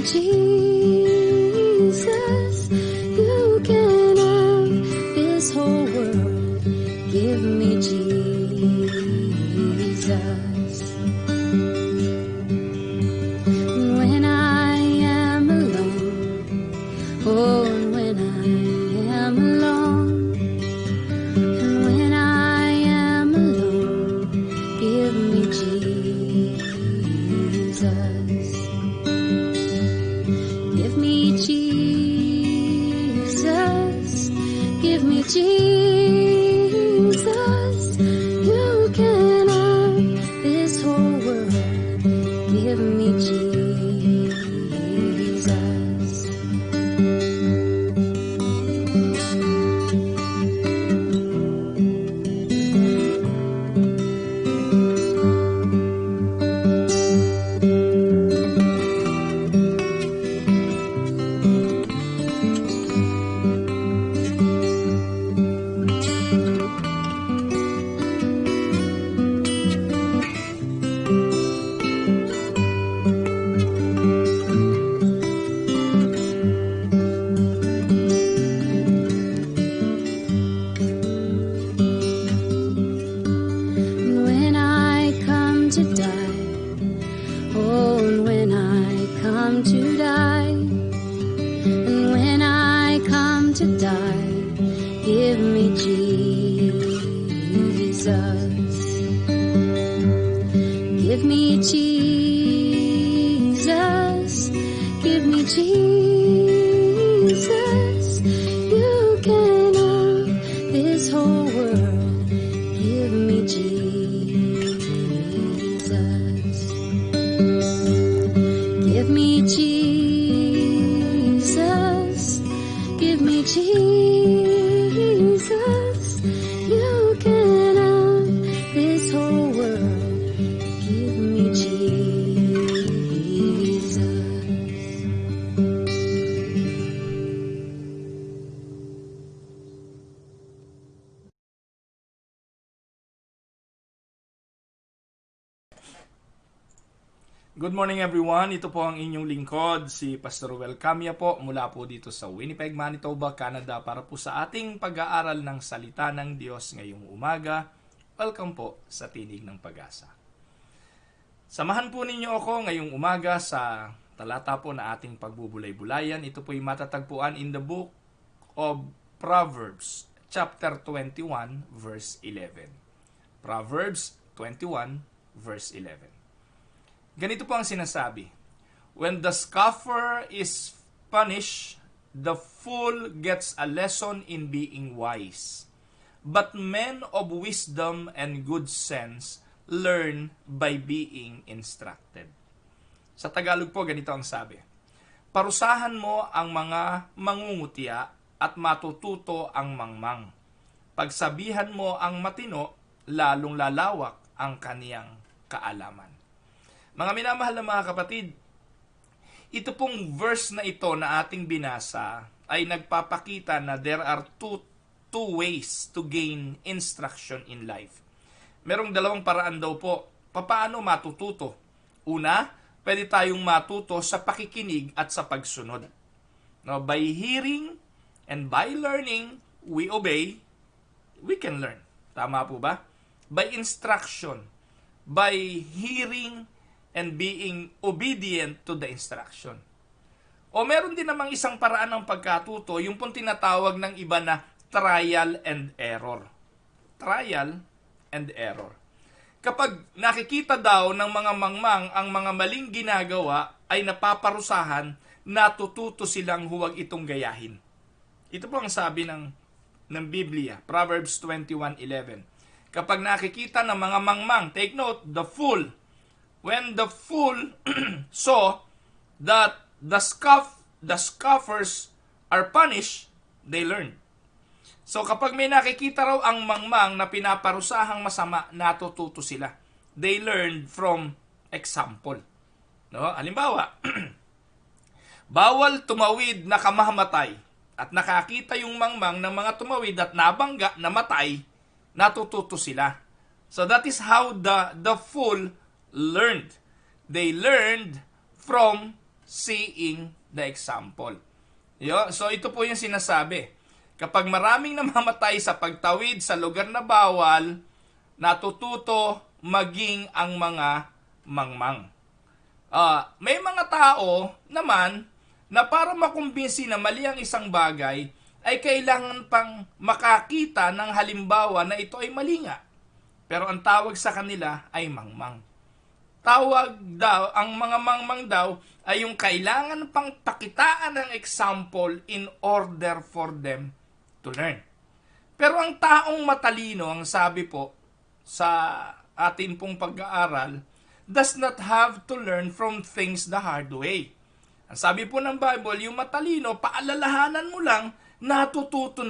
Jesus. You can have this whole world. Give me Jesus. When I am alone, oh, and when I am alone, and when I am alone, give me Jesus. Give me Jesus. Give me Jesus. You can have this whole world. Give me Jesus. When I come to die, oh, and when I come to die, and when I come to die, give me Jesus. Give me Jesus. Give me Jesus. You can have this whole world. Give me Jesus. Give me Jesus. Give me Jesus. You can have this whole world. Give me Jesus. Good morning everyone, ito po ang inyong lingkod, si Pastor Ruel Camia po mula po dito sa Winnipeg, Manitoba, Canada para po sa ating pag-aaral ng Salita ng Diyos ngayong umaga. Welcome po sa Tinig ng Pag-asa. Samahan po ninyo ako ngayong umaga sa talata po na ating pagbubulay-bulayan. Ito po ay matatagpuan in the book of Proverbs, chapter 21, verse 11. Proverbs 21, verse 11. Ganito po ang sinasabi. When the scoffer is punished, the fool gets a lesson in being wise. But men of wisdom and good sense learn by being instructed. Sa Tagalog po, ganito ang sabi. Parusahan mo ang mga mangungutya at matututo ang mangmang. Pagsabihan mo ang matino, lalong lalawak ang kaniyang kaalaman. Mga minamahal na mga kapatid, ito pong verse na ito na ating binasa ay nagpapakita na there are two ways to gain instruction in life. Merong dalawang paraan daw po. Paano matututo? Una, pwede tayong matuto sa pakikinig at sa pagsunod. No, by hearing and by learning, we obey, we can learn. Tama po ba? By instruction, by hearing and being obedient to the instruction. O meron din namang isang paraan ng pagkatuto, yung pong tinatawag ng iba na trial and error. Trial and error. Kapag nakikita daw ng mga mangmang ang mga maling ginagawa, ay napaparusahan, natututo silang huwag itong gayahin. Ito po ang sabi ng Biblia, Proverbs 21:11. Kapag nakikita ng mga mangmang, take note, the fool, when the fool saw that the scoffers are punished, they learned. So kapag may nakikita raw ang mangmang na pinaparusahang masama, natututo sila. They learned from example. No? Halimbawa, bawal tumawid na kamamatay at nakakita yung mangmang ng mga tumawid at nabangga na matay, natututo sila. So that is how the fool learned. They learned from seeing the example. So ito po yung sinasabi. Kapag maraming namamatay sa pagtawid sa lugar na bawal, natututo maging ang mga mangmang. May mga tao naman na para makumbinsi na mali ang isang bagay, ay kailangan pang makakita ng halimbawa na ito ay mali nga. Pero ang tawag sa kanila ay mangmang. Ang mga mangmang daw ay yung kailangan pang pakitaan ng example in order for them to learn. Pero ang taong matalino, ang sabi po sa atin pong pag-aaral, does not have to learn from things the hard way. Ang sabi po ng Bible, yung matalino, paalalahanan mo lang, natututo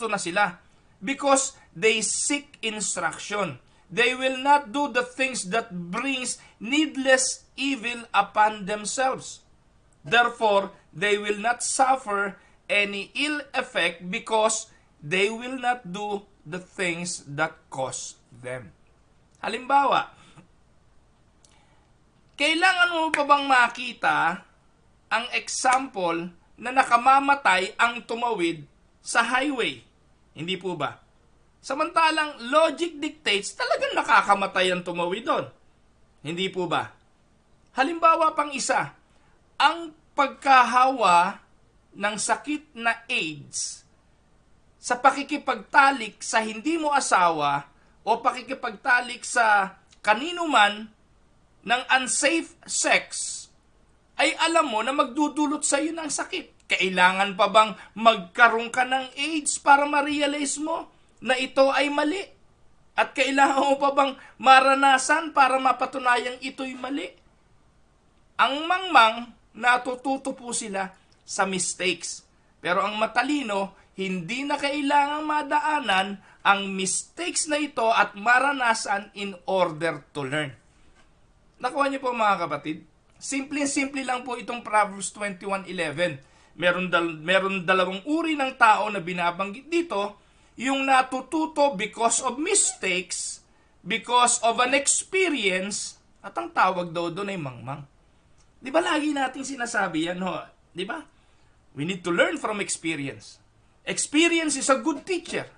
na sila. Because they seek instruction. They will not do the things that brings needless evil upon themselves. Therefore, they will not suffer any ill effect because they will not do the things that cause them. Halimbawa, kailangan mo pa bang makita ang example na nakamamatay ang tumawid sa highway? Hindi po ba? Samantalang logic dictates talagang nakakamatay ang tumawid doon. Hindi po ba? Halimbawa pang isa, ang pagkahawa ng sakit na AIDS sa pakikipagtalik sa hindi mo asawa o pakikipagtalik sa kanino man ng unsafe sex, ay alam mo na magdudulot sa iyo ng sakit. Kailangan pa bang magkaroon ka ng AIDS para ma-realize mo na ito ay mali? At kailangan mo pa bang maranasan para mapatunayang ito'y mali? Ang mangmang, natututo po sila sa mistakes. Pero ang matalino, hindi na kailangang madaanan ang mistakes na ito at maranasan in order to learn. Nakuha niyo po mga kapatid? Simple lang po itong Proverbs 21:11. Meron dalawang uri ng tao na binabanggit dito, yung natututo because of mistakes, because of an experience, at ang tawag daw doon ay mangmang. Di ba lagi nating sinasabi yan, ho? Di ba? We need to learn from experience. Experience is a good teacher.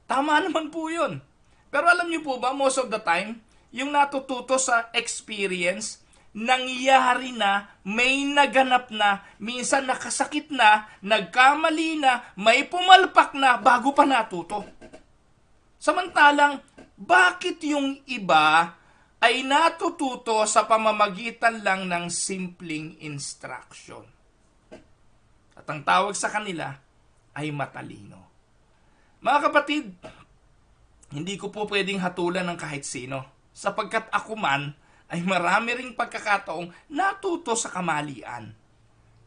Tama naman po yun. Pero alam niyo po ba, most of the time, yung natututo sa experience, nangyari na, may naganap na, minsan nakasakit na, nagkamali na, may pumalpak na, bago pa natuto. Samantalang, bakit yung iba ay natututo sa pamamagitan lang ng simpleng instruction? At ang tawag sa kanila ay matalino. Mga kapatid, hindi ko po pwedeng hatulan ng kahit sino, sapagkat ako man ay marami ring pagkakataong natuto sa kamalian.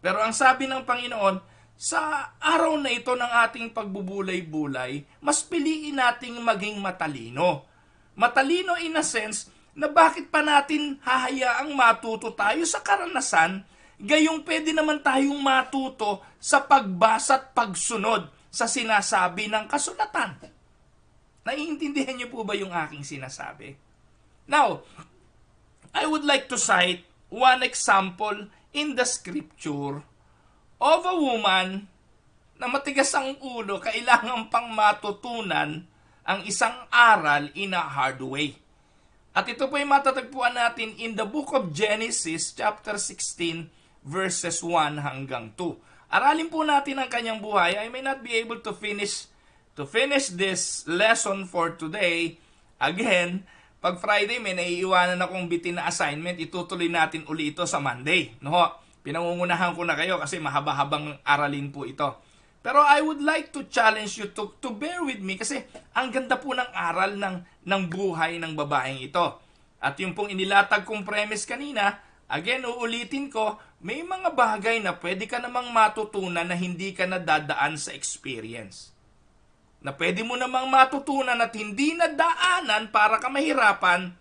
Pero ang sabi ng Panginoon, sa araw na ito ng ating pagbubulay-bulay, mas piliin nating maging matalino. Matalino in a sense na bakit pa natin hahayaang matuto tayo sa karanasan, gayong pwede naman tayong matuto sa pagbasa at pagsunod sa sinasabi ng kasulatan. Naiintindihan niyo po ba yung aking sinasabi? Now, I would like to cite one example in the scripture of a woman na matigas ang ulo, kailangan pang matutunan ang isang aral in a hard way. At ito po ay matatagpuan natin in the book of Genesis chapter 16 verses 1 hanggang 2. Aralin po natin ang kanyang buhay. I may not be able to finish this lesson for today. Again, pag Friday may naiiwanan akong bitin na assignment, itutuloy natin uli ito sa Monday. No? Pinangungunahan ko na kayo kasi mahaba-habang aralin po ito. Pero I would like to challenge you to bear with me kasi ang ganda po ng aral ng buhay ng babaeng ito. At yung pong inilatag kong premise kanina, again, uulitin ko, may mga bagay na pwede ka namang matutunan na hindi ka nadadaan sa experience. Na pwede mo namang matutunan at hindi nadaanan para ka mahirapan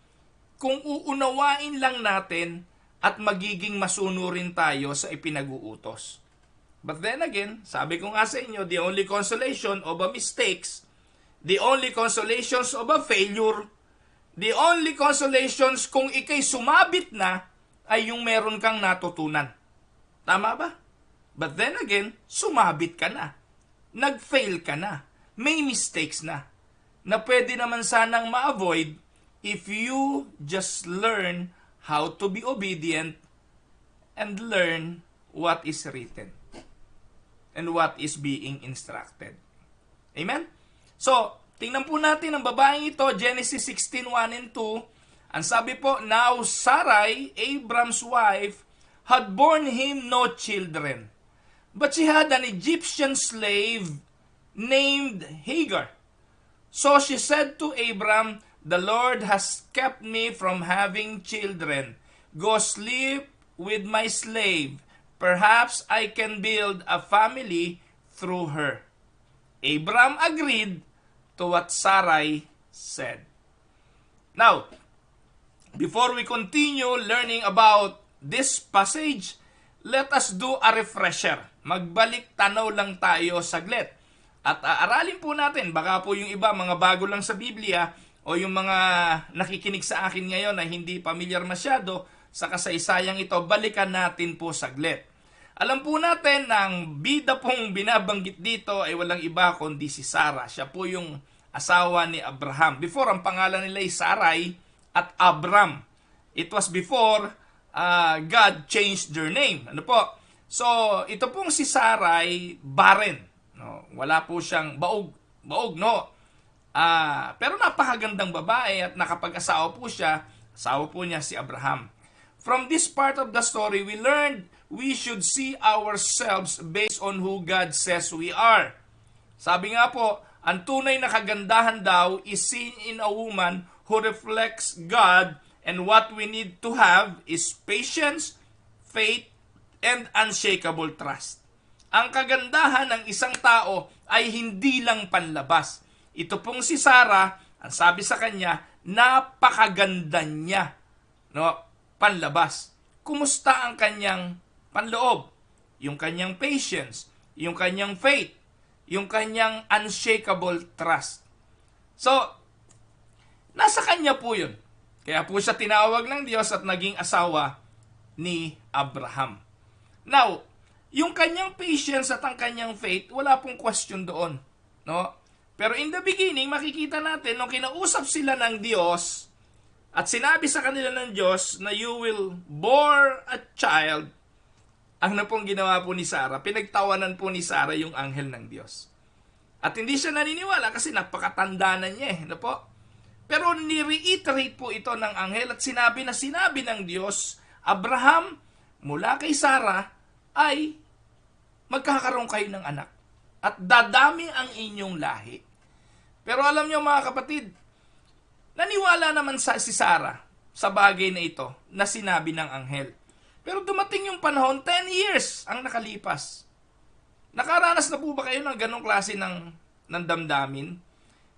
kung uunawain lang natin at magiging masunurin tayo sa ipinag-uutos. But then again, sabi ko nga sa inyo, the only consolation of a mistakes, the only consolations of a failure, the only consolations kung ikay sumabit na ay yung meron kang natutunan. Tama ba? But then again, sumabit ka na. Nag-fail ka na. May mistakes na pwede naman sanang ma-avoid if you just learn how to be obedient and learn what is written and what is being instructed. Amen? So, tingnan po natin ang babaeng ito, Genesis 16:1 and 2. Ang sabi po, now Sarai, Abram's wife, had borne him no children, but she had an Egyptian slave named Hagar. So she said to Abram, the Lord has kept me from having children. Go sleep with my slave. Perhaps I can build a family through her. Abram agreed to what Sarai said. Now, before we continue learning about this passage, let us do a refresher. Magbalik tanaw lang tayo saglit. At aralin po natin, baka po yung iba, mga bago lang sa Biblia, o yung mga nakikinig sa akin ngayon na hindi pamilyar masyado sa kasaysayang ito, balikan natin po saglit. Alam po natin na ang bida pong binabanggit dito ay walang iba kundi si Sarah. Siya po yung asawa ni Abraham. Before, ang pangalan nila ay Sarai at Abram. It was before God changed their name. Ano po? So, ito pong si Sarai, barren. No, wala po siyang baog, no? Pero napakagandang babae at nakapag-asawa po siya. Asawa po niya si Abraham. From this part of the story, we learned we should see ourselves based on who God says we are. Sabi nga po, ang tunay na kagandahan daw is seen in a woman who reflects God, and what we need to have is patience, faith, and unshakable trust. Ang kagandahan ng isang tao ay hindi lang panlabas. Ito pong si Sarah, ang sabi sa kanya, napakaganda niya, no? Panlabas. Kumusta ang kanyang panloob? Yung kanyang patience, yung kanyang faith, yung kanyang unshakable trust. So, nasa kanya po yun. Kaya po siya tinawag ng Diyos at naging asawa ni Abraham. Now, yung kanyang patience at ang kanyang faith, wala pong question doon. No? Pero in the beginning, makikita natin, nung kinausap sila ng Diyos, at sinabi sa kanila ng Diyos na you will bore a child, ang na pong ginawa po ni Sarah, pinagtawanan po ni Sarah yung anghel ng Diyos. At hindi siya naniniwala kasi napakatanda na niya. Ano po? Pero ni-reiterate po ito ng anghel at sinabi ng Diyos, Abraham, mula kay Sarah, ay magkakaroon kayo ng anak at dadami ang inyong lahi. Pero alam niyo mga kapatid, naniwala naman si Sarah sa bagay na ito na sinabi ng anghel. Pero dumating yung panahon, 10 years ang nakalipas. Nakaranas na po ba kayo ng ganong klase ng damdamin?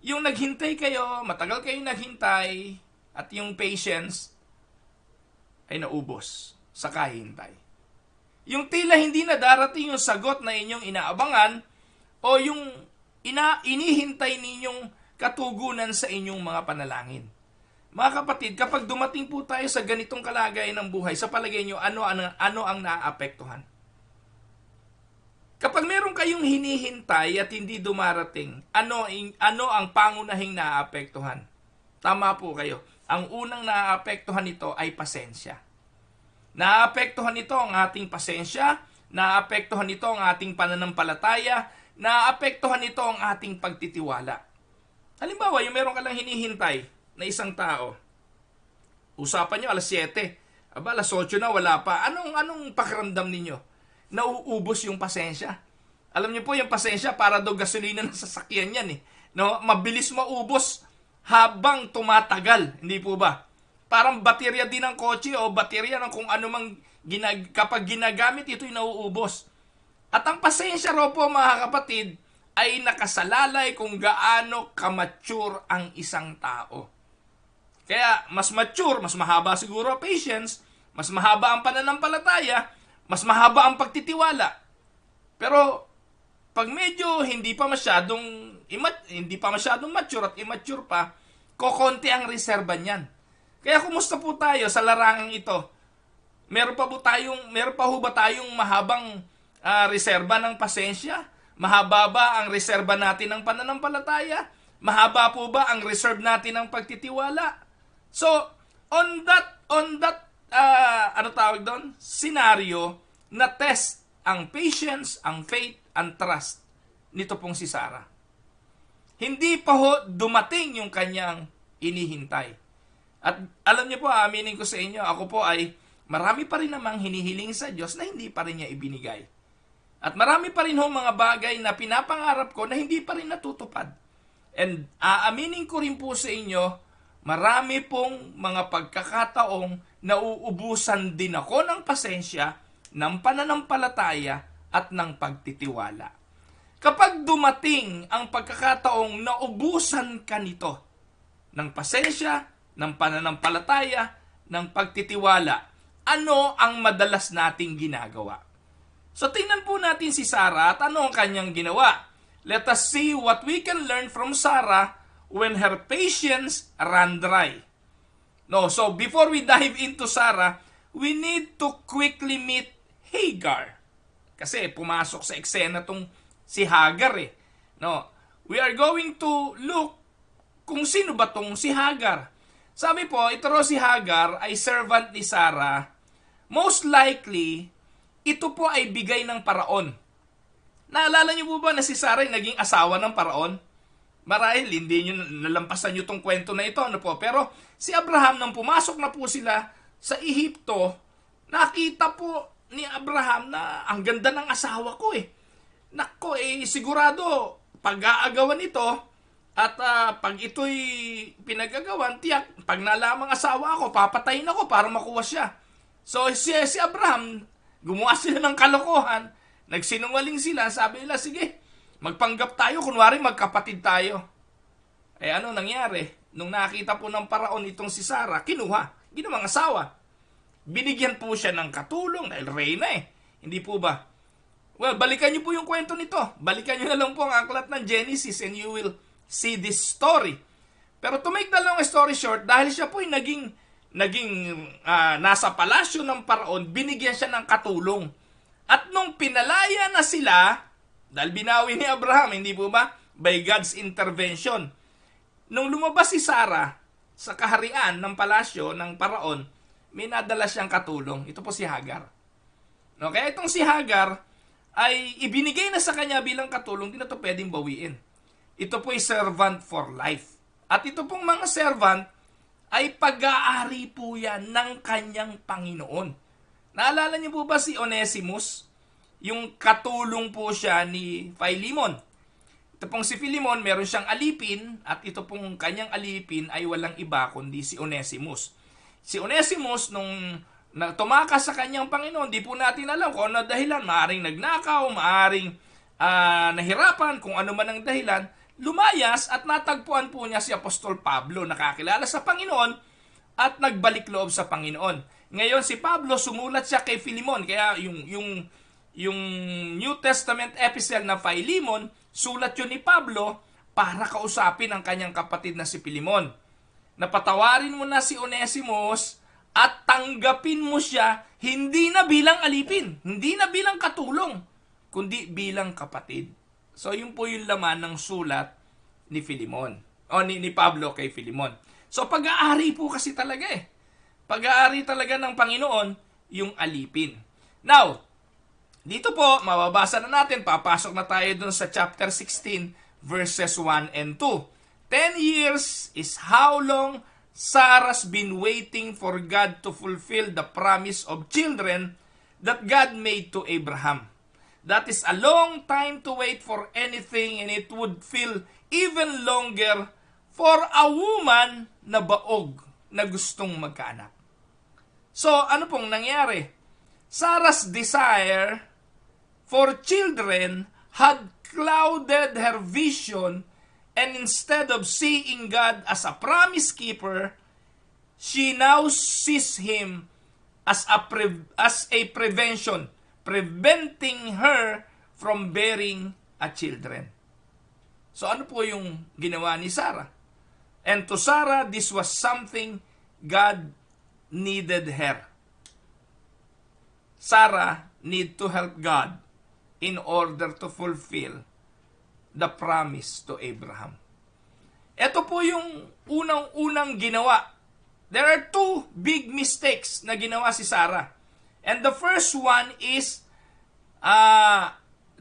Yung naghintay kayo, matagal kayo naghintay, at yung patience ay naubos sa kahintay. Yung tila hindi na darating yung sagot na inyong inaabangan o yung inihintay ninyong katugunan sa inyong mga panalangin. Mga kapatid, kapag dumating po tayo sa ganitong kalagayan ng buhay, sa palagay nyo, ano ang naaapektuhan? Kapag meron kayong hinihintay at hindi dumarating, ano ang pangunahing naaapektuhan? Tama po kayo. Ang unang naaapektuhan nito ay pasensya. Naaapektuhan nito ang ating pasensya, naaapektuhan nito ang ating pananampalataya, naaapektuhan nito ang ating pagtitiwala. Halimbawa, yung meron ka lang hinihintay na isang tao. Usapan nyo, alas 7. Aba, alas 8 na, wala pa. Anong pakiramdam ninyo? Nauubos yung pasensya. Alam niyo po, yung pasensya, para daw gasolina ng sasakyan yan. No? Mabilis maubos habang tumatagal. Hindi po ba? Parang baterya din ng kotse o baterya ng kung ano mang kapag ginagamit, ito'y nauubos. At ang pasensya raw po, mga kapatid, ay nakasalalay kung gaano kamature ang isang tao. Kaya mas mature, mas mahaba siguro ang patience, mas mahaba ang pananampalataya, mas mahaba ang pagtitiwala. Pero pag medyo hindi pa masyadong mature at immature pa, kokonti ang reserba niyan. Kaya kumusta po tayo sa larangang ito? Meron pa ho ba tayong mahabang reserba ng pasensya? Mahaba ba ang reserba natin ng pananampalataya? Mahaba po ba ang reserve natin ng pagtitiwala? So, on that scenario, na test ang patience, ang faith, ang trust nito pong si Sarah. Hindi pa ho dumating yung kanyang inihintay. At alam niyo po, aminin ko sa inyo, ako po ay marami pa rin namang hinihiling sa Diyos na hindi pa rin niya ibinigay. At marami pa rin ho mga bagay na pinapangarap ko na hindi pa rin natutupad. And aaminin ko rin po sa inyo, marami pong mga pagkakataong nauubusan din ako ng pasensya, ng pananampalataya at ng pagtitiwala. Kapag dumating ang pagkakataong naubusan ka nito, ng pasensya, ng pananampalataya, ng pagtitiwala, ano ang madalas nating ginagawa? So tingnan po natin si Sarah at ano ang kanyang ginawa. Let us see what we can learn from Sarah when her patience ran dry. So before we dive into Sarah, we need to quickly meet Hagar. Kasi pumasok sa eksena tong si Hagar eh. We are going to look kung sino ba tong si Hagar. Sabi po, ito ro si Hagar ay servant ni Sarah. Most likely, ito po ay bigay ng paraon. Naalala niyo po ba na si Sarah ay naging asawa ng paraon? Marahil hindi niyo nalampasan niyo tong kwento na ito. Pero si Abraham, nang pumasok na po sila sa Ehipto, nakita po ni Abraham na ang ganda ng asawa ko eh. Nako sigurado pag-aagawan ito at pag ito'y pinagagawan, tiyak, pag nalamang asawa ako, papatayin ako para makuha siya. So si Abraham, gumawa sila ng kalokohan, nagsinungaling sila, sabi nila, sige, magpanggap tayo, kunwari magkapatid tayo. Ano nangyari? Nung nakita po ng paraon itong si Sarah, kinuha, ginawang asawa. Binigyan po siya ng katulong dahil reyna eh. Hindi po ba? Well, balikan niyo po yung kwento nito. Balikan niyo na lang po ang aklat ng Genesis and you will see this story. Pero to make the long story short, dahil siya po ay naging nasa palasyo ng paraon, binigyan siya ng katulong. At nung pinalaya na sila, dahil binawi ni Abraham, hindi po ba? By God's intervention. Nung lumabas si Sarah sa kaharian ng palasyo ng paraon, may nadala siyang katulong. Ito po si Hagar. Kaya itong si Hagar ay ibinigay na sa kanya bilang katulong, di na ito pwedeng bawiin. Ito po ay servant for life. At ito pong mga servant ay pag-aari po yan ng kanyang Panginoon. Naalala niyo po ba si Onesimus? Yung katulong po siya ni Philemon. Ito pong si Philemon, meron siyang alipin at ito pong kanyang alipin ay walang iba kundi si Onesimus. Si Onesimus, nung tumakas sa kanyang Panginoon, di po natin alam kung ano dahilan. Maaring nagnakaw, maaring nahirapan, kung ano man ang dahilan. Lumayas at natagpuan po niya si Apostol Pablo, nakakilala sa Panginoon at nagbalik loob sa Panginoon. Ngayon si Pablo, sumulat siya kay Philemon. Kaya yung New Testament epistle na Philemon, sulat yun ni Pablo para kausapin ang kanyang kapatid na si Philemon. Napatawarin mo na si Onesimus at tanggapin mo siya hindi na bilang alipin, hindi na bilang katulong, kundi bilang kapatid. So yun po yung laman ng sulat ni Philemon, ni Pablo kay Philemon. So pag-aari po kasi talaga Pag-aari talaga ng Panginoon yung alipin. Now, dito po, mababasa na natin, papasok na tayo dun sa chapter 16, verses 1 and 2. 10 years is how long Sarah's been waiting for God to fulfill the promise of children that God made to Abraham. That is a long time to wait for anything, and it would feel even longer for a woman na baog na gustong magkaanak. So, ano pong nangyari? Sarah's desire for children had clouded her vision, and instead of seeing God as a promise keeper, she now sees Him as a prevention, preventing her from bearing a children. So ano po yung ginawa ni Sarah? And to Sarah, this was something God needed her. Sarah need to help God in order to fulfill the promise to Abraham. Ito po yung unang-unang ginawa. There are two big mistakes na ginawa si Sarah. And the first one is,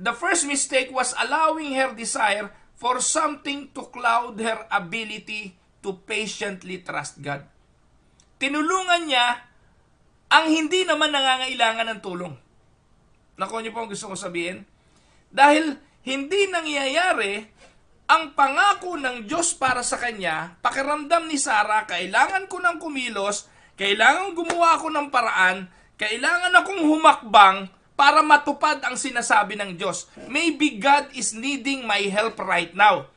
the first mistake was allowing her desire for something to cloud her ability to patiently trust God. Tinulungan niya ang hindi naman nangangailangan ng tulong. Nakuha niyo po ang gusto ko sabihin? Dahil hindi nangyayari ang pangako ng Diyos para sa kanya, pakiramdam ni Sarah, kailangan ko ng kumilos, kailangan gumawa ako ng paraan, kailangan akong humakbang para matupad ang sinasabi ng Diyos. Maybe God is needing my help right now.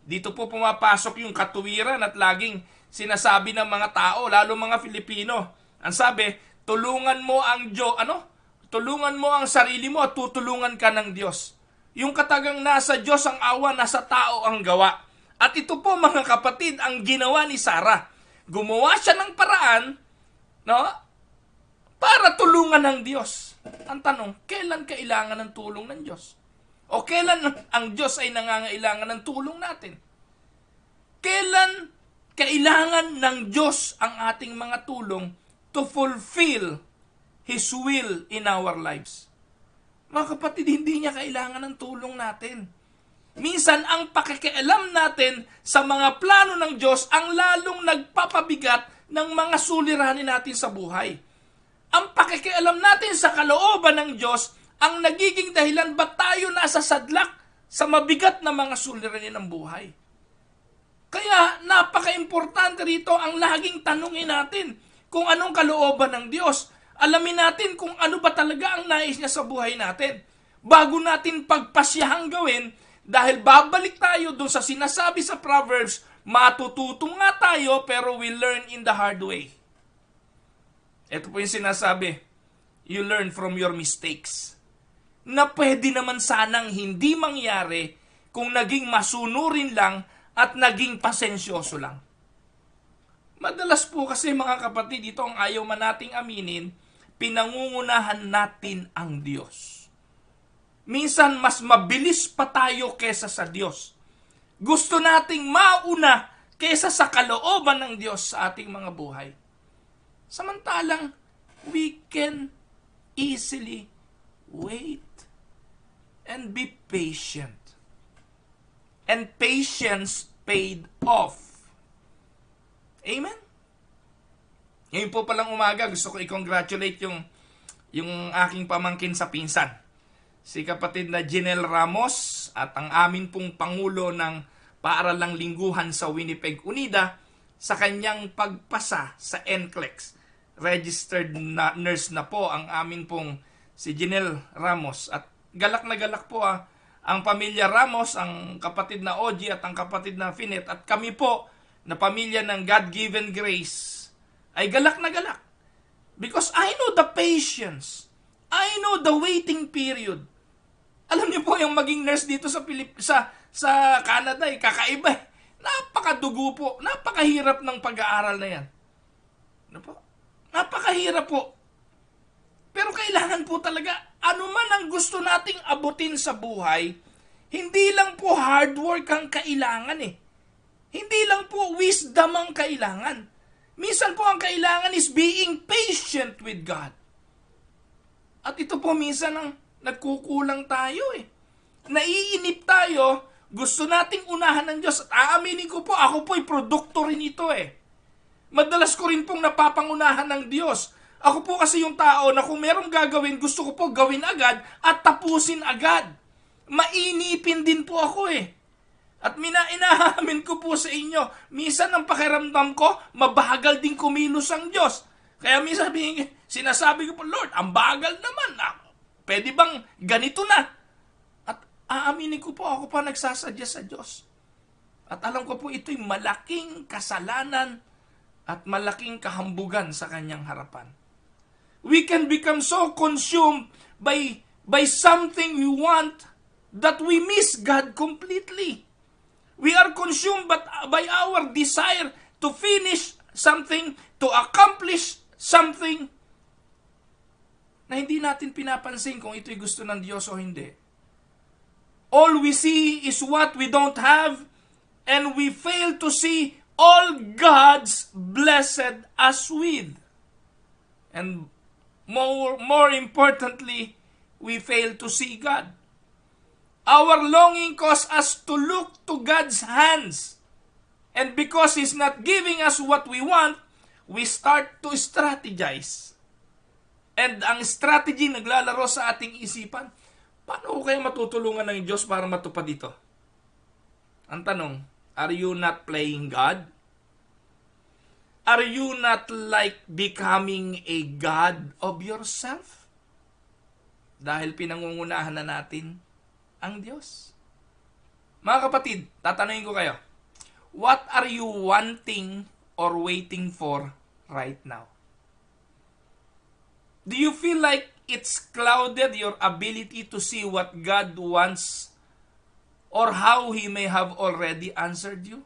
Dito po pumapasok yung katuwiran at laging sinasabi ng mga tao, lalo mga Filipino. Ang sabi, tulungan mo ang tulungan mo ang sarili mo at tutulungan ka ng Diyos. Yung katagang nasa Diyos ang awa, nasa tao ang gawa. At ito po mga kapatid, ang ginawa ni Sarah. Gumawa siya ng paraan, para tulungan ng Diyos. Ang tanong, kailan kailangan ng tulong ng Diyos? O kailan ang Diyos ay nangangailangan ng tulong natin? Kailan kailangan ng Diyos ang ating mga tulong to fulfill His will in our lives? Mga kapatid, hindi niya kailangan ng tulong natin. Minsan, ang pakikialam natin sa mga plano ng Diyos ang lalong nagpapabigat ng mga suliranin natin sa buhay. Ang pakikialam natin sa kalooban ng Diyos ang nagiging dahilan ba't tayo nasa sadlak sa mabigat na mga suliranin ng buhay. Kaya napaka-importante rito ang laging tanungin natin kung anong kalooban ng Diyos. Alamin natin kung ano ba talaga ang nais niya sa buhay natin. Bago natin pagpasyahang gawin, dahil babalik tayo dun sa sinasabi sa Proverbs, matututo nga tayo pero we learn in the hard way. Ito po yung sinasabi, you learn from your mistakes. Na pwede naman sanang hindi mangyari kung naging masunurin lang at naging pasensyoso lang. Madalas po kasi mga kapatid, ito ang ayaw man nating aminin, pinangungunahan natin ang Diyos. Minsan, mas mabilis pa tayo kesa sa Diyos. Gusto nating mauna kesa sa kalooban ng Diyos sa ating mga buhay. Samantalang, we can easily wait and be patient. And patience paid off. Amen? Ngayon po palang umaga, gusto ko i-congratulate yung aking pamangkin sa pinsan. Si kapatid na Janelle Ramos at ang amin pong Pangulo ng Paaralang Lingguhan sa Winnipeg, Unida sa kanyang pagpasa sa NCLEX. Registered na nurse na po ang amin pong si Janelle Ramos. At galak na galak po ang pamilya Ramos, ang kapatid na Ogie at ang kapatid na Finet at kami po na pamilya ng God-given grace ay galak na galak. Because I know the patience. I know the waiting period. Alam niyo po yung maging nurse dito sa Canada, kakaiba. Napakadugo po. Napakahirap ng pag-aaral na yan. Ano po? Napakahirap po. Pero kailangan po talaga, ano man ang gusto nating abutin sa buhay, hindi lang po hard work ang kailangan Hindi lang po wisdom ang kailangan. Minsan po ang kailangan is being patient with God. At ito po minsan ang nagkukulang tayo Naiinip tayo, gusto nating unahan ng Diyos. At aaminin ko po, ako po'y produkto rin ito Madalas ko rin pong napapangunahan ng Diyos. Ako po kasi yung tao na kung merong gagawin, gusto ko po gawin agad at tapusin agad. Mainipin din po ako At inaamin ko po sa inyo, minsan ang pakiramdam ko, mabagal din kumilos ang Diyos. Kaya minsan sinasabi ko po, Lord, ang bagal naman. Pwede bang ganito na? At aaminin ko po, ako pa nagsasadya sa Diyos. At alam ko po, ito'y malaking kasalanan at malaking kahambugan sa kanyang harapan. We can become so consumed by something we want that we miss God completely. We are consumed by our desire to finish something, to accomplish something, na hindi natin pinapansin kung ito'y gusto ng Diyos o hindi. All we see is what we don't have, and we fail to see all God's blessed us with. And more importantly, we fail to see God. Our longing causes us to look to God's hands. And because He's not giving us what we want, we start to strategize. And ang strategy naglalaro sa ating isipan, paano ko kayo matutulungan ng Diyos para matupad ito? Ang tanong, are you not playing God? Are you not like becoming a God of yourself? Dahil pinangungunahan na natin ang Diyos. Mga kapatid, tatanungin ko kayo, what are you wanting or waiting for right now? Do you feel like it's clouded your ability to see what God wants or how He may have already answered you?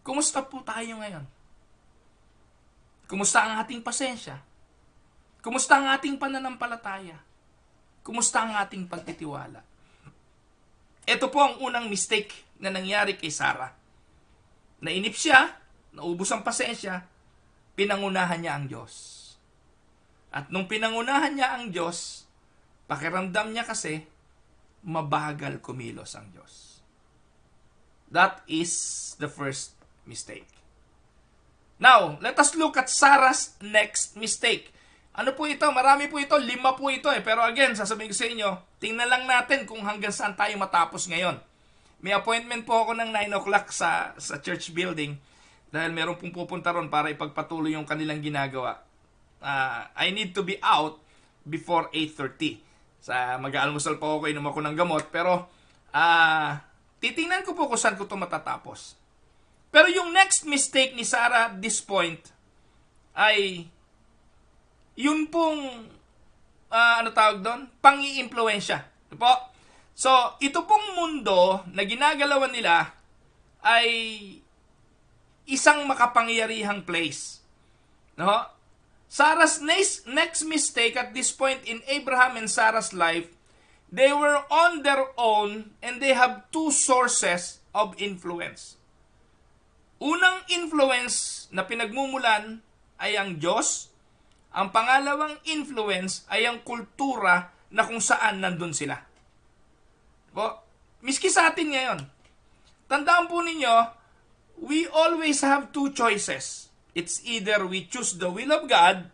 Kumusta po tayo ngayon? Kumusta ang ating pasensya? Kumusta ang ating pananampalataya? Kumusta ang ating pagtitiwala? Ito po ang unang mistake na nangyari kay Sarah. Nainip siya, naubos ang pasensya, pinangunahan niya ang Diyos. At nung pinangunahan niya ang Diyos, pakiramdam niya kasi, mabagal kumilos ang Diyos. That is the first mistake. Now, let us look at Sarah's next mistake. Ano po ito? Marami po ito. 5 po ito eh. Pero again, sasabihin ko sa inyo, tingnan lang natin kung hanggang saan tayo matapos ngayon. May appointment po ako ng 9 o'clock sa church building dahil meron pong pupunta ron para ipagpatuloy yung kanilang ginagawa. I need to be out before 8:30. Mag-aalmusal po ako, inom ako ng gamot. Pero titingnan ko po kung saan ko ito matatapos. Pero yung next mistake ni Sarah at this point ay yun pong pang-i-impluwensya. Po? So, ito pong mundo na ginagalawan nila ay isang makapangyarihang place. No? Sarah's next mistake at this point in Abraham and Sarah's life, they were on their own and they have 2 sources of influence. Unang influence na pinagmumulan ay ang Diyos. Ang pangalawang influence ay ang kultura na kung saan nandun sila. Miski sa atin ngayon, tandaan po ninyo, we always have 2 choices. It's either we choose the will of God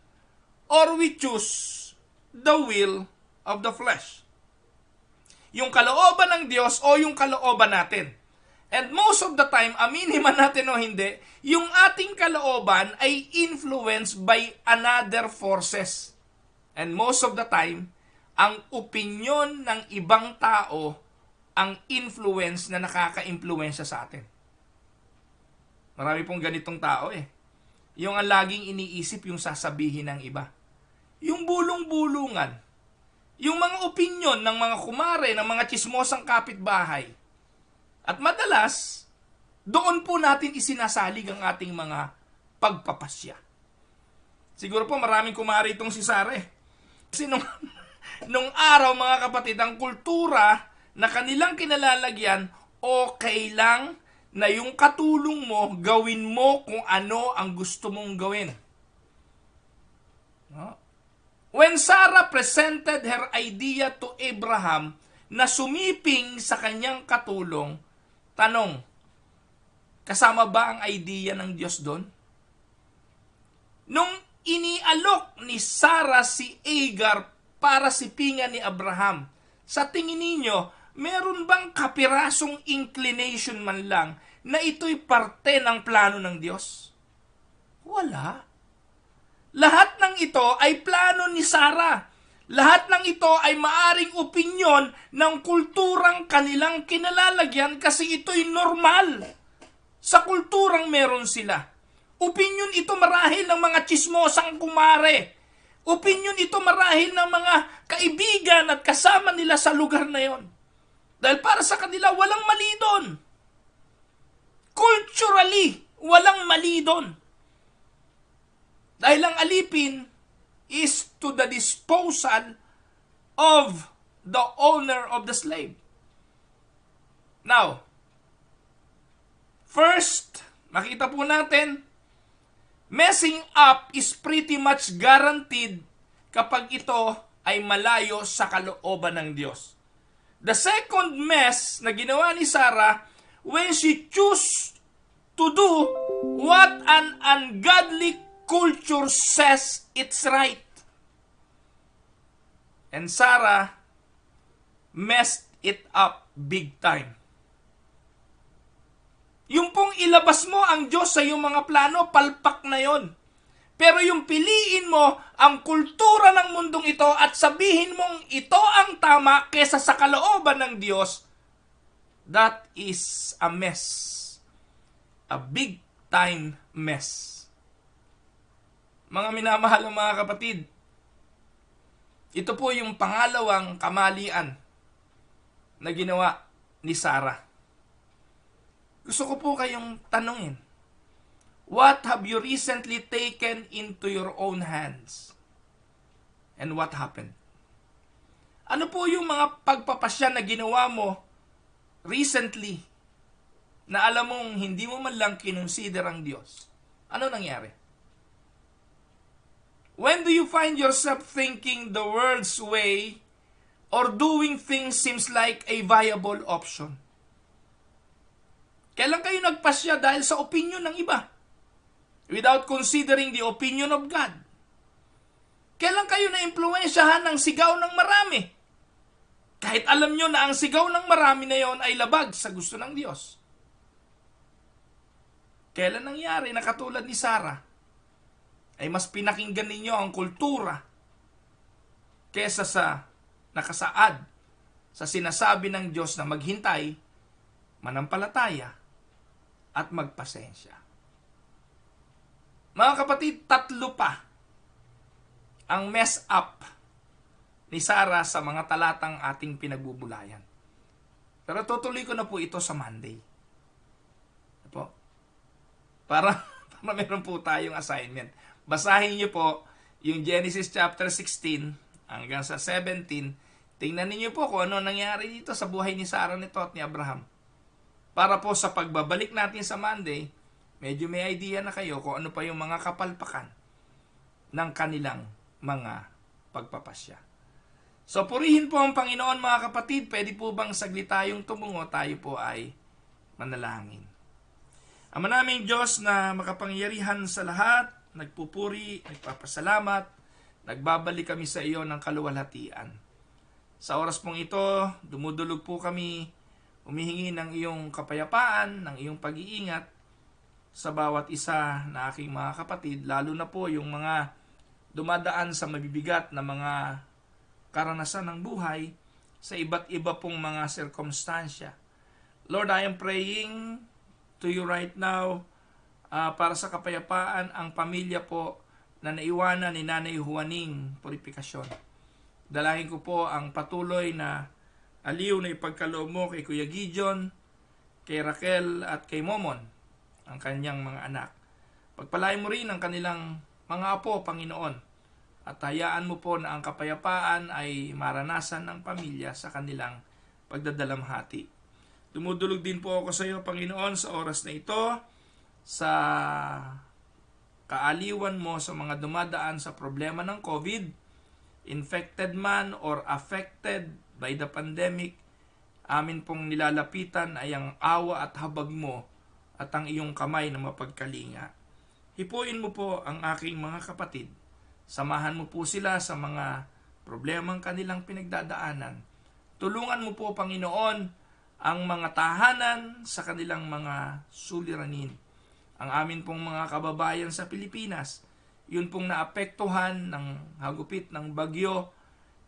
or we choose the will of the flesh. Yung kalooban ng Diyos o yung kalooban natin. And most of the time, aminin man natin o hindi, yung ating kalooban ay influenced by another forces. And most of the time, ang opinyon ng ibang tao ang influence na nakaka-impluwensya sa atin. Marami pong ganitong tao eh. Yung ang laging iniisip yung sasabihin ng iba. Yung bulong-bulungan. Yung mga opinyon ng mga kumare, ng mga tsismosang kapitbahay. At madalas, doon po natin isinasalig ang ating mga pagpapasya. Siguro po maraming kumare itong si Sarah. Kasi nung araw mga kapatid, ang kultura na kanilang kinalalagyan, okay lang na yung katulong mo, gawin mo kung ano ang gusto mong gawin. No? When Sarah presented her idea to Abraham na sumiping sa kanyang katulong, tanong, kasama ba ang idea ng Diyos doon? Nung inialok ni Sarah si Agar para sipingan ni Abraham, sa tingin ninyo, meron bang kapirasong inclination man lang na ito'y parte ng plano ng Diyos? Wala. Lahat ng ito ay plano ni Sarah. Lahat ng ito ay maaring opinyon ng kulturang kanilang kinalalagyan kasi ito'y normal. Sa kulturang meron sila. Opinyon ito marahil ng mga tsismosang kumare. Opinyon ito marahil ng mga kaibigan at kasama nila sa lugar na yon. Dahil para sa kanila, walang mali doon. Culturally, walang mali doon. Dahil ang alipin, is to the disposal of the owner of the slave. Now, first, makita po natin, messing up is pretty much guaranteed kapag ito ay malayo sa kalooban ng Diyos. The second mess na ginawa ni Sarah, when she chose to do what an ungodly culture says it's right. And Sarah messed it up big time. Yung pong ilabas mo ang Diyos sa iyong mga plano, palpak na yon. Pero yung piliin mo ang kultura ng mundong ito at sabihin mong ito ang tama kesa sa kalooban ng Diyos, that is a mess. A big time mess. Mga minamahal ng mga kapatid, ito po yung pangalawang kamalian na ginawa ni Sarah. Gusto ko po kayong tanungin, what have you recently taken into your own hands? And what happened? Ano po yung mga pagpapasya na ginawa mo recently na alam mong hindi mo man lang kinonsider ang Diyos? Ano nangyari? When do you find yourself thinking the world's way or doing things seems like a viable option? Kailan kayo nagpasya dahil sa opinion ng iba? Without considering the opinion of God. Kailan kayo na-impluwensyahan ng sigaw ng marami? Kahit alam nyo na ang sigaw ng marami na yon ay labag sa gusto ng Diyos. Kailan nangyari na katulad ni Sarah, ay mas pinakinggan ninyo ang kultura kesa sa nakasaad sa sinasabi ng Diyos na maghintay, manampalataya, at magpasensya. Mga kapatid, 3 pa ang mess up ni Sarah sa mga talatang ating pinagbubulayan. Pero tutuloy ko na po ito sa Monday. Po? Para meron po tayong assignment. Basahin niyo po yung Genesis chapter 16 hanggang sa 17. Tingnan niyo po kung ano nangyari dito sa buhay ni Sarah nito at ni Abraham. Para po sa pagbabalik natin sa Monday, medyo may idea na kayo kung ano pa yung mga kapalpakan ng kanilang mga pagpapasya. So purihin po ang Panginoon mga kapatid. Pwede po bang saglit tayong tumungo, tayo po ay manalangin. Ama naming Diyos na makapangyarihan sa lahat, nagpupuri, nagpapasalamat, nagbabalik kami sa iyo ng kaluwalhatian. Sa oras pong ito, dumudulog po kami, humihingi ng iyong kapayapaan, ng iyong pag-iingat sa bawat isa na aking mga kapatid, lalo na po yung mga dumadaan sa mabibigat na mga karanasan ng buhay sa iba't iba pong mga sirkumstansya. Lord, I am praying to you right now para sa kapayapaan ang pamilya po na naiwanan ni Nanay Juaning Purifikasyon. Dalahin ko po ang patuloy na aliw na ipagkaloob mo kay Kuya Gideon, kay Raquel at kay Momon, ang kanyang mga anak. Pagpalain mo rin ang kanilang mga apo, Panginoon, at hayaan mo po na ang kapayapaan ay maranasan ng pamilya sa kanilang pagdadalamhati. Dumudulog din po ako sa iyo, Panginoon, sa oras na ito, sa kaaliwan mo sa mga dumadaan sa problema ng COVID, infected man or affected by the pandemic, amin pong nilalapitan ay ang awa at habag mo at ang iyong kamay na mapagkalinga. Hipuin mo po ang aking mga kapatid. Samahan mo po sila sa mga problemang kanilang pinagdadaanan. Tulungan mo po, Panginoon, ang mga tahanan sa kanilang mga suliranin. Ang amin pong mga kababayan sa Pilipinas, yun pong naapektuhan ng hagupit ng bagyo,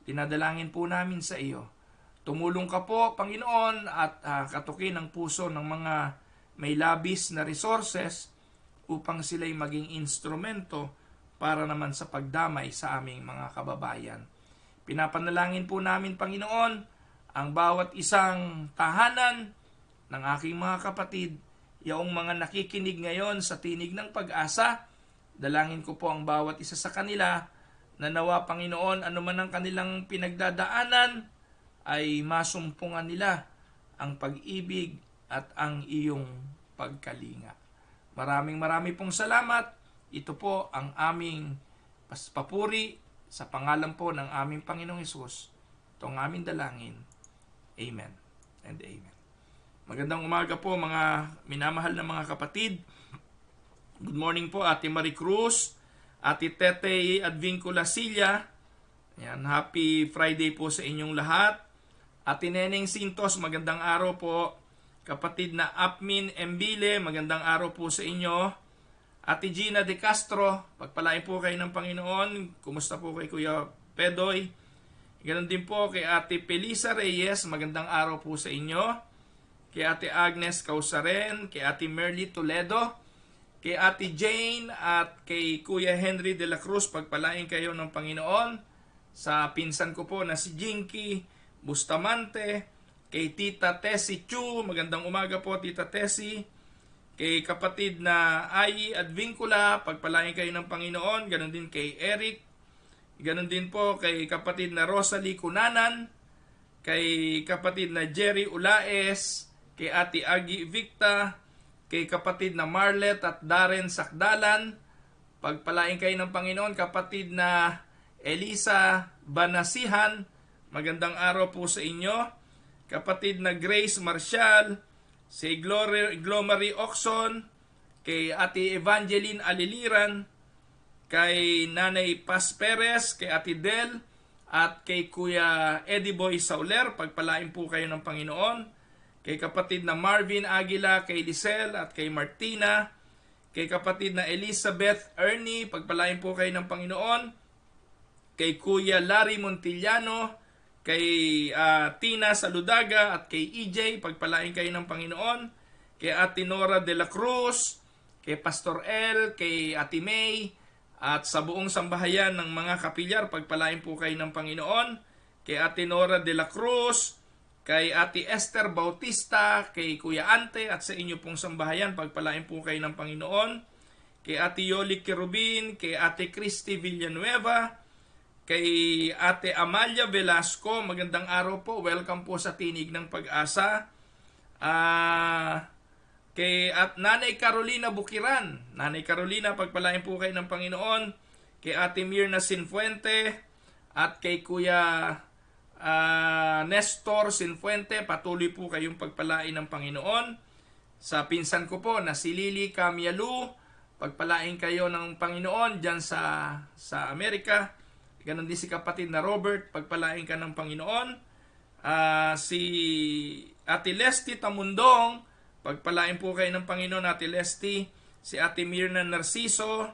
dinadalangin po namin sa iyo. Tumulong ka po, Panginoon, at katukin ang puso ng mga may labis na resources upang sila'y maging instrumento para naman sa pagdamay sa aming mga kababayan. Pinapanalangin po namin, Panginoon, ang bawat isang tahanan ng aking mga kapatid, yaong mga nakikinig ngayon sa tinig ng pag-asa. Dalangin ko po ang bawat isa sa kanila na nawa, Panginoon, anuman ang kanilang pinagdadaanan, ay masumpungan nila ang pag-ibig at ang iyong pagkalinga. Marami pong salamat. Ito po ang aming papuri sa pangalan po ng aming Panginoong Hesus. Ito ang aming dalangin. Amen and amen. Magandang umaga po mga minamahal na mga kapatid. Good morning po Ate Marie Cruz, Ate Tete Advincula Silla. Ayan, happy Friday po sa inyong lahat. Ate Neneng Sintos, magandang araw po. Kapatid na Apmin Embile, magandang araw po sa inyo. Ate Gina De Castro, pagpalain po kayo ng Panginoon. Kumusta po kay Kuya Pedoy? Ganon din po kay Ate Pelisa Reyes, magandang araw po sa inyo. Kay Ate Agnes Causaren, kay Ate Merly Toledo, kay Ate Jane at kay Kuya Henry de la Cruz, pagpalain kayo ng Panginoon. Sa pinsan ko po na si Jinky Bustamante, kay Tita Tessie Chu, magandang umaga po Tita Tessie. Kay kapatid na Ai Advincula, pagpalain kayo ng Panginoon. Ganon din kay Eric. Ganon din po kay kapatid na Rosalie Cunanan. Kay kapatid na Jerry Ulaes. Kay Ate Agi Victa. Kay kapatid na Marlet at Darren Sakdalan. Pagpalain kayo ng Panginoon. Kapatid na Elisa Banasihan, magandang araw po sa inyo. Kapatid na Grace Marcial, si Glory Oxon, kay Ate Evangeline Aliliran, kay Nanay Paz Perez, kay Ate Del, at kay Kuya Eddie Boy Sauler, pagpalain po kayo ng Panginoon. Kay kapatid na Marvin Aguila, kay Lisel, at kay Martina, kay kapatid na Elizabeth Ernie, pagpalain po kayo ng Panginoon. Kay Kuya Larry Montillano, kay Tina Saludaga at kay EJ, pagpalain kayo ng Panginoon. Kay Ate Nora de la Cruz, kay Pastor L, kay Ate May, at sa buong sambahayan ng mga kapilyar, pagpalain po kayo ng Panginoon. Kay Ate Nora de la Cruz, kay Ate Esther Bautista, kay Kuya Ante, at sa inyo pong sambahayan, pagpalain po kayo ng Panginoon. Kay Ate Yoli Kerubin, kay Ate Christy Villanueva, kay Ate Amalia Velasco, magandang araw po. Welcome po sa Tinig ng Pag-asa. Kay Nanay Carolina Bukiran. Nanay Carolina, pagpalain po kayo ng Panginoon. Kay Ate Mirna Sinfuente at kay Kuya Nestor Sinfuente, patuloy po kayong pagpalain ng Panginoon. Sa pinsan ko po na si Lily Camialu, pagpalain kayo ng Panginoon dyan sa Amerika. Ganon din si kapatid na Robert, pagpalain ka ng Panginoon. Si Ate Lesty Tamundong, pagpalain po kayo ng Panginoon, Ate Lesty. Si Ate Mirna Narciso,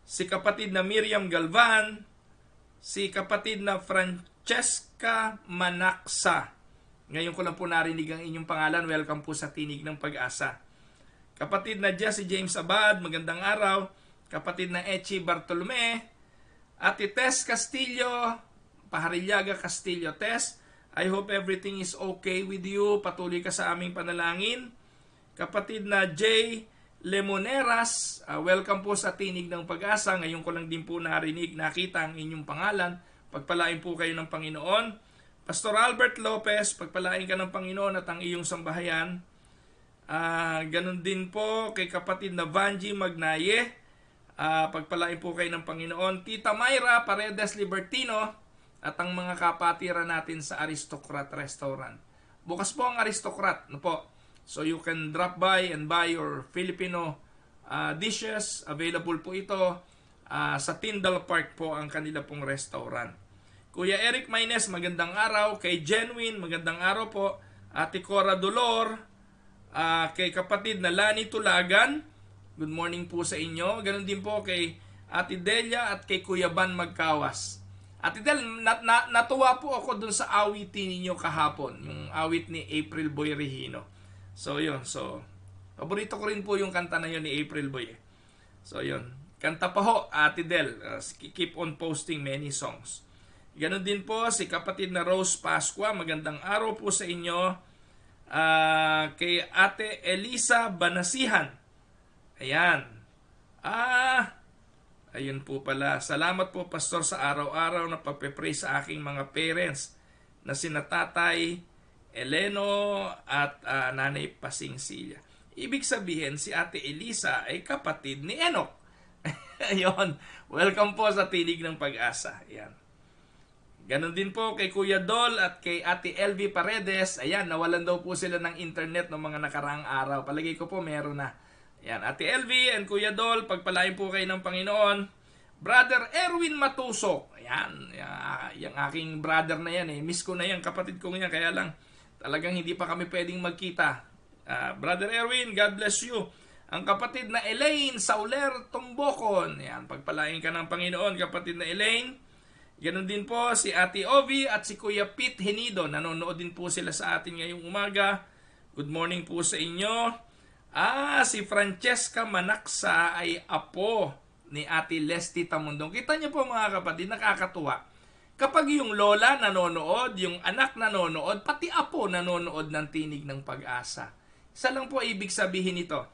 si kapatid na Miriam Galvan, si kapatid na Francesca Manaksa. Ngayon ko lang po narinig ang inyong pangalan. Welcome po sa Tinig ng Pag-asa. Kapatid na Jesse James Abad, magandang araw. Kapatid na Echi Bartolome, Ate Tess Castillo, Paharilyaga Castillo. Tess, I hope everything is okay with you. Patuloy ka sa aming panalangin. Kapatid na Jay Lemoneras, welcome po sa Tinig ng Pag-asa. Ngayon ko lang din po nakita ang inyong pangalan. Pagpalain po kayo ng Panginoon. Pastor Albert Lopez, pagpalain ka ng Panginoon at ang iyong sambahayan. Ganon din po kay kapatid na Vanji Magnaye. Pagpalain po kayo ng Panginoon. Tita Myra Paredes Libertino at ang mga kapatiran natin sa Aristocrat Restaurant. Bukas po ang Aristocrat, no po? So you can drop by and buy your Filipino dishes. Available po ito sa Tyndall Park po ang kanila pong restaurant. Kuya Eric Maynes, magandang araw. Kay Genuine, magandang araw po. Ate Cora Dolor, kay kapatid na Lani Tulagan, good morning po sa inyo. Ganon din po kay Ate Delia at kay Kuya Ban Magkawas. Ate Del, natuwa po ako dun sa awitin ninyo kahapon, yung awit ni April Boy Regino. So yun, paborito ko rin po yung kanta na yun ni April Boy. So yun, kanta pa ho Ate Del, keep on posting many songs. Ganon din po si kapatid na Rose Pasqua, magandang araw po sa inyo. Kay Ate Elisa Banasihan. Ayan. Ayun po pala. Salamat po, Pastor, sa araw-araw na pagpe-pray sa aking mga parents na sina Tatay Eleno at Nanay Pasingsilya. Ibig sabihin, si Ate Elisa ay kapatid ni Enoch. Ayun. Welcome po sa Tinig ng Pag-asa. Ayan. Ganon din po kay Kuya Dol at kay Ate LV Paredes. Ayan, nawalan daw po sila ng internet ng mga nakaraang araw. Palagay ko po meron na. Ayan, Ate LV and Kuya Dol, pagpalain po kayo ng Panginoon. Brother Erwin Matusok. Ayan, yung aking brother na yan eh. Miss ko na yan, kapatid ko yan. Kaya lang, talagang hindi pa kami pwedeng magkita. Brother Erwin, God bless you. Ang kapatid na Elaine Sauler Tumbokon. Ayan, pagpalain ka ng Panginoon, kapatid na Elaine. Ganon din po si Ate Ovi at si Kuya Pete Henido. Nanonood din po sila sa atin ngayong umaga. Good morning po sa inyo. Si Francesca Manaksa ay apo ni Ate Leslie Tamundong. Kita niyo po mga kapatid, nakakatuwa. Kapag yung lola nanonood, yung anak nanonood, pati apo nanonood ng Tinig ng Pag-asa. Isa lang po ibig sabihin nito.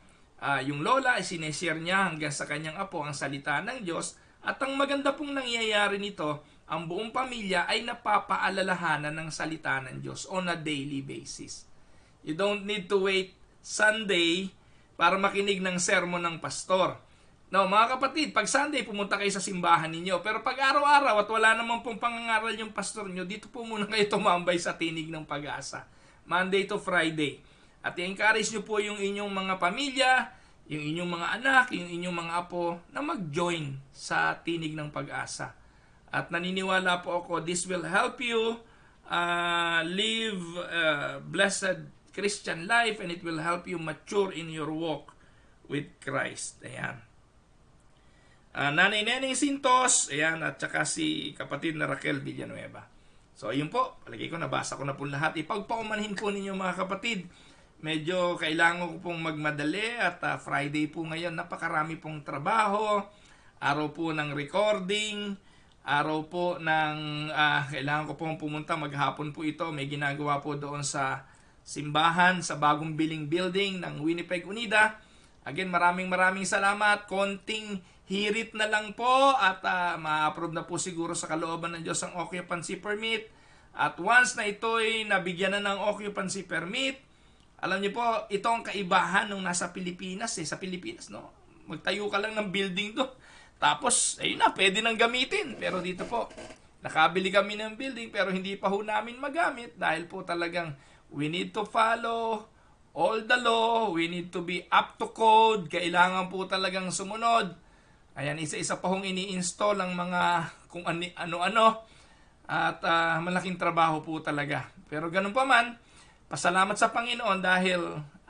Yung lola ay sineshare niya hanggang sa kanyang apo ang salita ng Diyos. At ang maganda pong nangyayari nito, ang buong pamilya ay napapaalalahanan ng salita ng Diyos on a daily basis. You don't need to wait Sunday para makinig ng sermon ng pastor. No, mga kapatid, pag Sunday pumunta kayo sa simbahan ninyo, pero pag araw-araw at wala naman pong pangangaral yung pastor nyo, dito po muna kayo tumambay sa Tinig ng Pag-asa. Monday to Friday. At i-encourage nyo po yung inyong mga pamilya, yung inyong mga anak, yung inyong mga apo na mag-join sa Tinig ng Pag-asa. At naniniwala po ako, this will help you live blessed Christian life and it will help you mature in your walk with Christ. Ayan. Nanay Neneng Sintos, ayan, at saka si kapatid na Raquel Villanueva. So, ayun po. Palagay ko, nabasa ko na po lahat. Ipagpaumanhin po ninyo mga kapatid. Medyo kailangan ko pong magmadali at Friday po ngayon. Napakarami pong trabaho. Araw po ng recording. Araw po ng kailangan ko pong pumunta. Maghapon po ito. May ginagawa po doon sa simbahan sa bagong building ng Winnipeg Unida. Again, maraming salamat. Konting hirit na lang po at ma-approve na po siguro sa kalooban ng Diyos ang occupancy permit. At once na ito'y nabigyan na ng occupancy permit, alam niyo po, ito ang kaibahan nung nasa Pilipinas. Sa Pilipinas, no? Magtayo ka lang ng building do. Tapos, ayun na, pwede nang gamitin. Pero dito po, nakabili kami ng building pero hindi pa ho namin magamit dahil po talagang we need to follow all the law. We need to be up to code. Kailangan po talagang sumunod. Ayan, isa-isa pa hong ini-install ang mga kung ano-ano. At malaking trabaho po talaga. Pero ganun pa man, pasalamat sa Panginoon dahil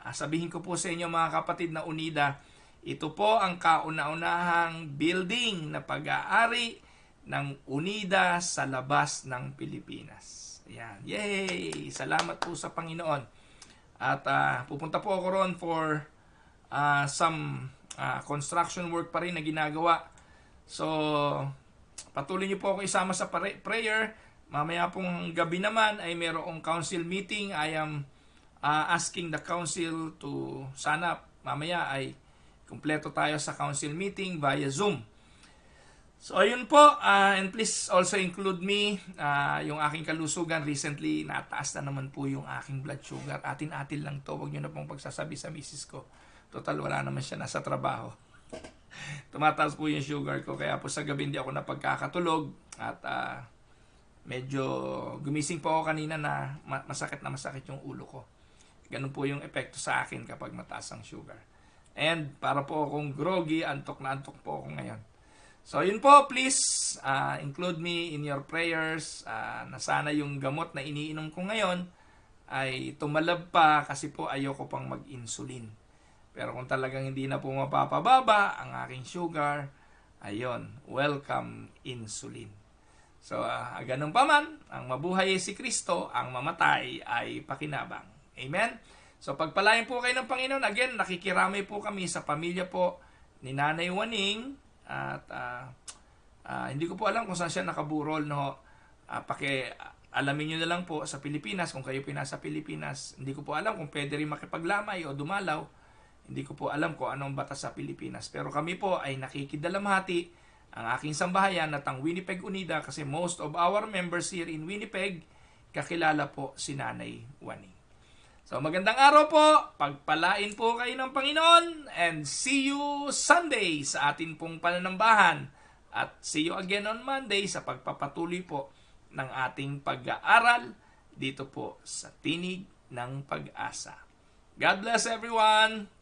sabihin ko po sa inyo mga kapatid na Unida, ito po ang kauna-unahang building na pag-aari ng Unida sa labas ng Pilipinas. Ayan. Yay! Salamat po sa Panginoon. At pupunta po ako ron for some construction work pa rin na ginagawa. So, patuloy niyo po ako isama sa prayer. Mamaya pong gabi naman ay mayroong council meeting. I am asking the council to sana mamaya ay kumpleto tayo sa council meeting via Zoom. So, ayun po. And please also include me. Yung aking kalusugan. Recently, nataas na naman po yung aking blood sugar. Atin-atin lang to. Huwag nyo na pong pagsasabi sa misis ko. Total, wala naman siya nasa trabaho. Tumataas po yung sugar ko. Kaya po sa gabi hindi ako napagkakatulog. At medyo gumising po ako kanina na masakit yung ulo ko. Ganun po yung epekto sa akin kapag mataas ang sugar. And para po akong groggy, antok na antok po ako ngayon. So, yun po, please include me in your prayers na sana yung gamot na iniinom ko ngayon ay tumalab pa kasi po ayoko pang mag-insulin. Pero kung talagang hindi na po mapapababa ang aking sugar, ayun, welcome insulin. So, ganun pa man, ang mabuhay ay si Kristo, ang mamatay ay pakinabang. Amen? So, pagpalain po kayo ng Panginoon. Again, nakikiramay po kami sa pamilya po ni Nanay Waning. At hindi ko po alam kung saan siya nakaburol, no? Alamin nyo na lang po sa Pilipinas, kung kayo pinasa Pilipinas. Hindi ko po alam kung pwede rin makipaglamay o dumalaw. Hindi ko po alam kung anong batas sa Pilipinas. Pero kami po ay nakikidalamhati ang aking sambahayan at ang Winnipeg Unida kasi most of our members here in Winnipeg, kakilala po si Nanay Waning. So magandang araw po, pagpalain po kayo ng Panginoon, and see you Sunday sa atin pong pananambahan. At see you again on Monday sa pagpapatuloy po ng ating pag-aaral dito po sa Tinig ng Pag-asa. God bless everyone!